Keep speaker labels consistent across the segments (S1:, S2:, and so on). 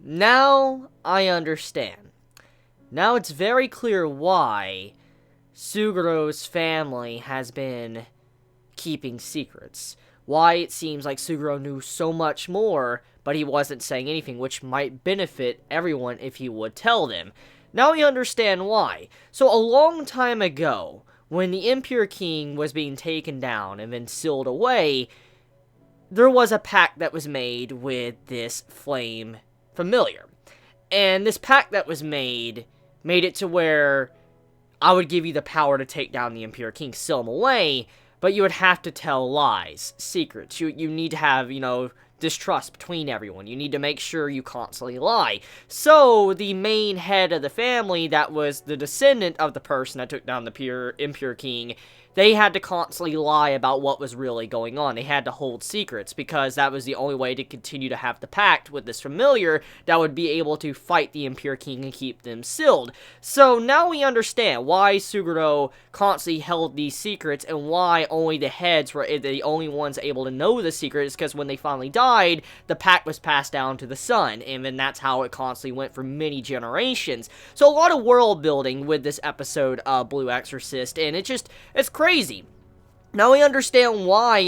S1: Now I understand. Now it's very clear why Suguro's family has been keeping secrets. Why it seems like Suguro knew so much more, but he wasn't saying anything, which might benefit everyone if he would tell them. Now we understand why. So a long time ago, when the Impure King was being taken down and then sealed away, there was a pact that was made with this flame familiar. And this pact that was made it to where I would give you the power to take down the Impure King, seal him away, but you would have to tell lies, secrets. You need to have, distrust between everyone. You need to make sure you constantly lie. So, the main head of the family, that was the descendant of the person that took down the Impure King, they had to constantly lie about what was really going on. They had to hold secrets, because that was the only way to continue to have the pact with this familiar that would be able to fight the Impure King and keep them sealed. So now we understand why Suguro constantly held these secrets, and why only the heads were the only ones able to know the secrets, because when they finally died, the pact was passed down to the son, and then that's how it constantly went for many generations. So a lot of world building with this episode of Blue Exorcist, and it's crazy. Now we understand why,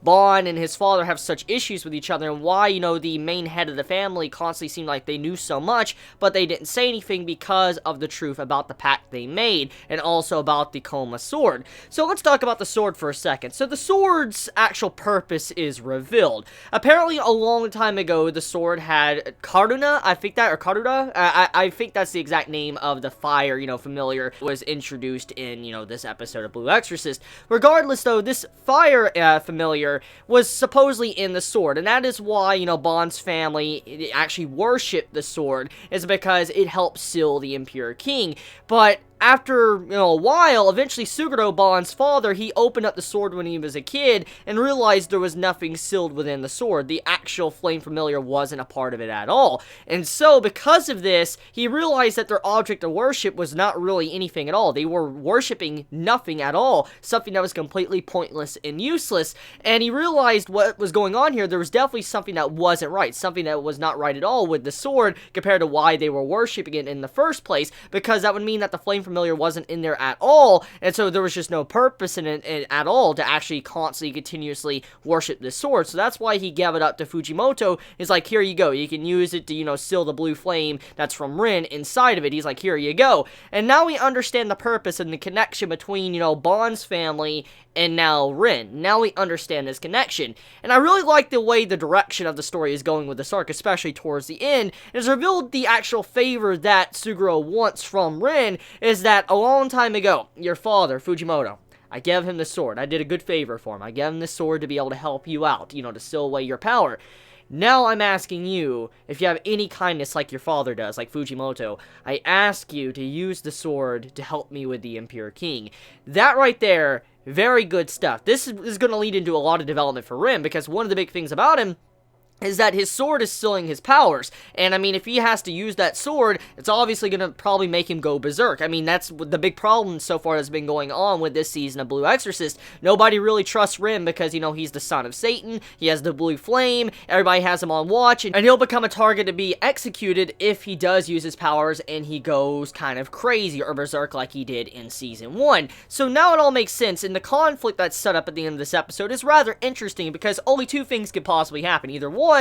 S1: Bond and his father have such issues with each other, and why, the main head of the family constantly seemed like they knew so much, but they didn't say anything because of the truth about the pact they made, and also about the Koma sword. So let's talk about the sword for a second. So the sword's actual purpose is revealed. Apparently, a long time ago, the sword had Karuna, I think that's the exact name of the fire, familiar, was introduced in, this episode of Blue Exorcist. Regardless, though, this fire familiar was supposedly in the sword, and that is why, Bond's family actually worshipped the sword, is because it helps seal the Impure King. But after, a while, eventually Suguro, Bond's father, he opened up the sword when he was a kid and realized there was nothing sealed within the sword. The actual flame familiar wasn't a part of it at all. And so, because of this, he realized that their object of worship was not really anything at all. They were worshipping nothing at all, something that was completely pointless and useless. And he realized what was going on here. There was definitely something that wasn't right, something that was not right at all with the sword compared to why they were worshipping it in the first place, because that would mean that the flame familiar wasn't in there at all, and so there was just no purpose in it at all to actually constantly, continuously worship this sword. So that's why he gave it up to Fujimoto. He's like, here you go, you can use it to, seal the blue flame that's from Rin inside of it. He's like, here you go. And now we understand the purpose and the connection between, Bond's family and now Rin. Now we understand this connection. And I really like the way the direction of the story is going with this arc, especially towards the end. It's revealed the actual favor that Suguro wants from Rin is that a long time ago, your father, Fujimoto, I gave him the sword. I did a good favor for him. I gave him the sword to be able to help you out, to seal away your power. Now I'm asking you, if you have any kindness like your father does, like Fujimoto, I ask you to use the sword to help me with the Impure King. That right there, very good stuff. This is going to lead into a lot of development for Rin, because one of the big things about him is that his sword is sealing his powers. And, if he has to use that sword, it's obviously going to probably make him go berserk. That's the big problem so far that's been going on with this season of Blue Exorcist. Nobody really trusts Rin because, he's the son of Satan, he has the blue flame, everybody has him on watch, and he'll become a target to be executed if he does use his powers and he goes kind of crazy or berserk like he did in Season 1. So now it all makes sense, and the conflict that's set up at the end of this episode is rather interesting because only two things could possibly happen. Either one,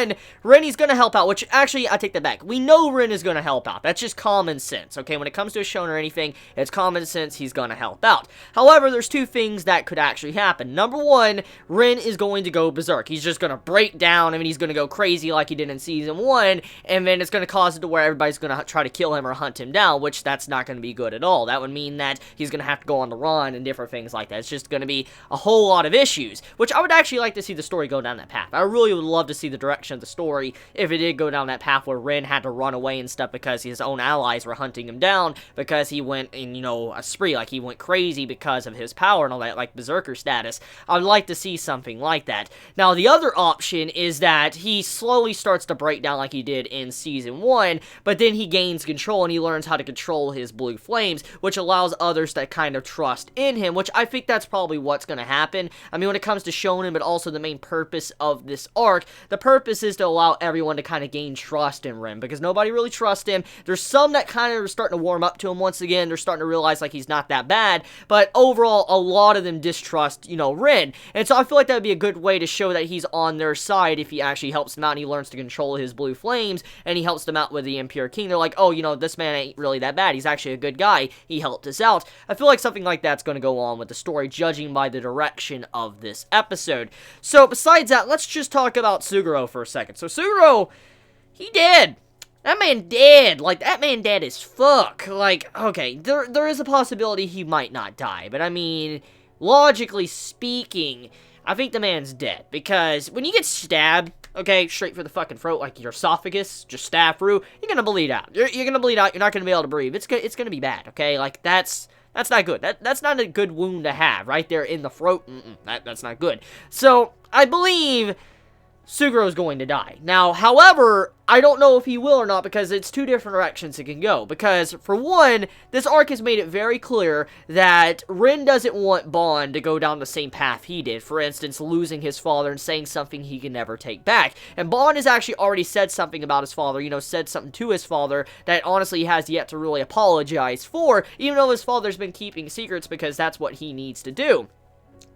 S1: Ren is going to help out, which actually, I take that back. We know Ren is going to help out. That's just common sense, okay? When it comes to a shonen or anything, it's common sense he's going to help out. However, there's two things that could actually happen. Number one, Ren is going to go berserk. He's just going to break down, he's going to go crazy like he did in Season 1, and then it's going to cause it to where everybody's going to try to kill him or hunt him down, which that's not going to be good at all. That would mean that he's going to have to go on the run and different things like that. It's just going to be a whole lot of issues, which I would actually like to see the story go down that path. I really would love to see the direction direction of the story if it did go down that path where Rin had to run away and stuff because his own allies were hunting him down because he went in, a spree, like he went crazy because of his power and all that, like berserker status. I would like to see something like that. Now, the other option is that he slowly starts to break down like he did in Season 1, but then he gains control and he learns how to control his blue flames, which allows others to kind of trust in him, which I think that's probably what's going to happen. I mean, when it comes to Shonen, but also the main purpose of this arc, the purpose is to allow everyone to kind of gain trust in Rin, because nobody really trusts him. There's some that kind of are starting to warm up to him once again. They're starting to realize, like, he's not that bad, but overall, a lot of them distrust, Rin, and so I feel like that would be a good way to show that he's on their side if he actually helps them out and he learns to control his blue flames, and he helps them out with the Impure King. They're like, oh, this man ain't really that bad. He's actually a good guy. He helped us out. I feel like something like that's going to go on with the story, judging by the direction of this episode. So, besides that, let's just talk about Suguro for a second. So, Suguro, he dead. That man dead. Like, that man dead as fuck. Like, okay, there is a possibility he might not die, but I mean, logically speaking, I think the man's dead, because when you get stabbed, okay, straight for the fucking throat, like your esophagus, just stab through, you're gonna bleed out. You're gonna bleed out, you're not gonna be able to breathe. It's gonna be bad, okay? Like, that's not good. That's not a good wound to have, right there in the throat. That's not good. So, I believe Suguro is going to die. Now, however, I don't know if he will or not, because it's two different directions it can go. Because, for one, this arc has made it very clear that Rin doesn't want Bond to go down the same path he did. For instance, losing his father and saying something he can never take back. And Bond has actually already said something about his father, said something to his father that honestly he has yet to really apologize for, even though his father's been keeping secrets because that's what he needs to do.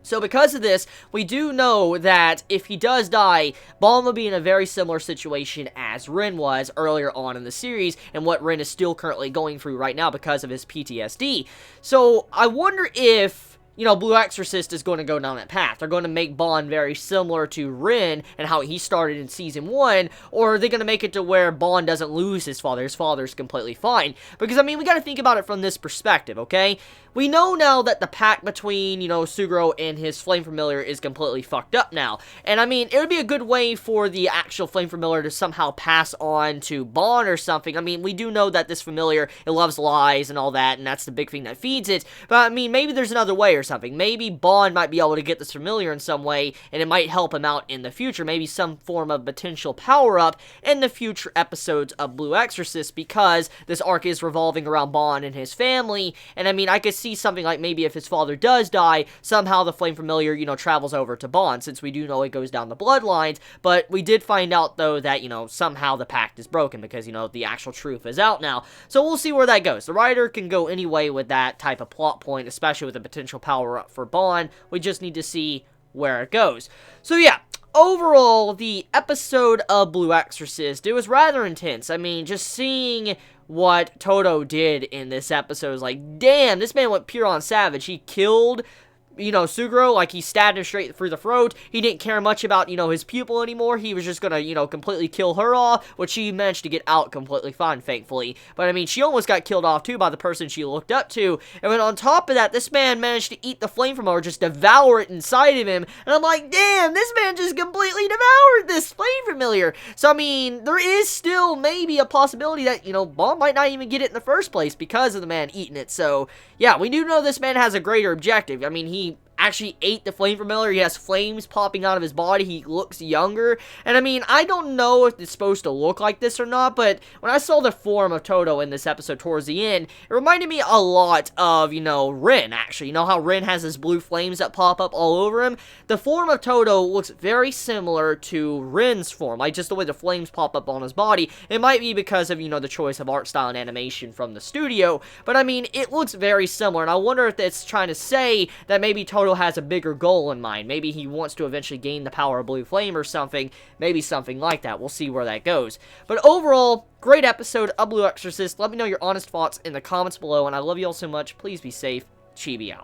S1: So because of this, we do know that if he does die, Bond will be in a very similar situation as Rin was earlier on in the series, and what Rin is still currently going through right now because of his PTSD. So I wonder if Blue Exorcist is going to go down that path. They're going to make Bond very similar to Rin and how he started in Season 1, or are they going to make it to where Bond doesn't lose his father? His father's completely fine. Because, I mean, we got to think about it from this perspective, okay? We know now that the pact between, Suguro and his Flame Familiar is completely fucked up now. And, I mean, it would be a good way for the actual Flame Familiar to somehow pass on to Bond or something. I mean, we do know that this Familiar, it loves lies and all that, and that's the big thing that feeds it. But, I mean, maybe there's another way or something. Maybe Bond might be able to get this Familiar in some way, and it might help him out in the future. Maybe some form of potential power-up in the future episodes of Blue Exorcist, because this arc is revolving around Bond and his family. And, I mean, I could see something like maybe if his father does die, somehow the Flame Familiar, travels over to Bond, since we do know it goes down the bloodlines. But we did find out, though, that, somehow the pact is broken, because, the actual truth is out now. So we'll see where that goes. The writer can go any way with that type of plot point, especially with the potential power-up for Bond. We just need to see where it goes. So yeah, overall, the episode of Blue Exorcist, it was rather intense. I mean, just seeing what Toudou did in this episode was like, damn, this man went pure on savage. He killed Suguro, like, he stabbed him straight through the throat. He didn't care much about, his pupil anymore. He was just gonna, completely kill her off, which she managed to get out completely fine, thankfully. But, I mean, she almost got killed off, too, by the person she looked up to. And then on top of that, this man managed to eat the flame from her, just devour it inside of him. And I'm like, damn, this man just completely devoured this flame familiar. So, I mean, there is still maybe a possibility that, Bond might not even get it in the first place because of the man eating it. So, yeah, we do know this man has a greater objective. I mean, he actually ate the flame familiar. He has flames popping out of his body. He looks younger. And I mean, I don't know if it's supposed to look like this or not, but when I saw the form of Toudou in this episode towards the end, it reminded me a lot of, Rin, actually. You know how Rin has his blue flames that pop up all over him? The form of Toudou looks very similar to Rin's form, like just the way the flames pop up on his body. It might be because of, the choice of art style and animation from the studio, but I mean, it looks very similar, and I wonder if it's trying to say that maybe Toudou has a bigger goal in mind. Maybe he wants to eventually gain the power of Blue Flame or something. Maybe something like that. We'll see where that goes. But overall, great episode of Blue Exorcist. Let me know your honest thoughts in the comments below, and I love you all so much. Please be safe. Chibi out.